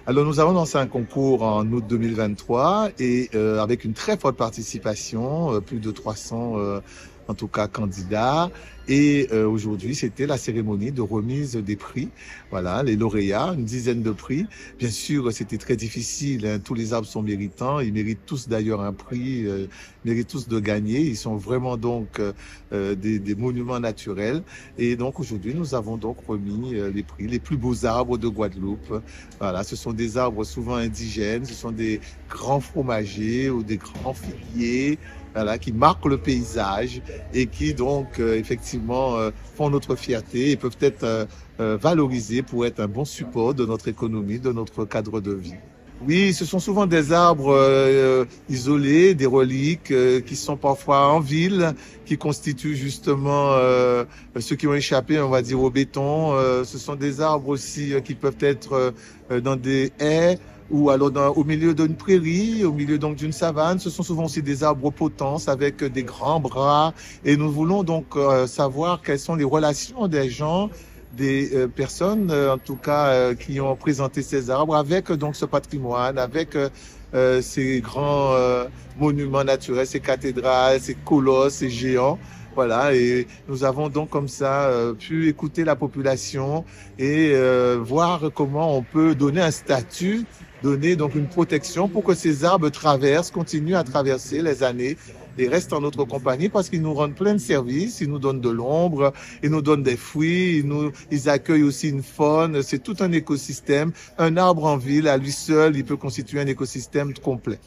Alors, nous avons lancé un concours en août 2023 et avec une très forte participation, plus de 300 en tout cas candidats. Et aujourd'hui, c'était la cérémonie de remise des prix. Voilà, les lauréats, une dizaine de prix. Bien sûr, c'était très difficile, hein. Tous les arbres sont méritants. Ils méritent tous d'ailleurs un prix, méritent tous de gagner. Ils sont vraiment donc des monuments naturels. Et donc aujourd'hui, nous avons donc remis les prix, les plus beaux arbres de Guadeloupe. Voilà, ce sont des arbres souvent indigènes, ce sont des grands fromagers ou des grands figuiers, voilà, qui marquent le paysage et qui donc effectivement font notre fierté et peuvent être valorisés pour être un bon support de notre économie, de notre cadre de vie. Oui, ce sont souvent des arbres isolés, des reliques qui sont parfois en ville, qui constituent justement ceux qui ont échappé, on va dire, au béton. Ce sont des arbres aussi qui peuvent être dans des haies ou alors au milieu d'une prairie, au milieu donc d'une savane. Ce sont souvent aussi des arbres potences avec des grands bras. Et nous voulons donc savoir quelles sont les relations des gens, des personnes, en tout cas, qui ont présenté ces arbres avec donc ce patrimoine, avec ces grands monuments naturels, ces cathédrales, ces colosses, ces géants. Voilà, et nous avons donc comme ça pu écouter la population et voir comment on peut donner un statut, donner donc une protection pour que ces arbres continuent à traverser les années et restent en notre compagnie parce qu'ils nous rendent plein de services, ils nous donnent de l'ombre, ils nous donnent des fruits, ils accueillent aussi une faune, c'est tout un écosystème. Un arbre en ville, à lui seul, il peut constituer un écosystème complet.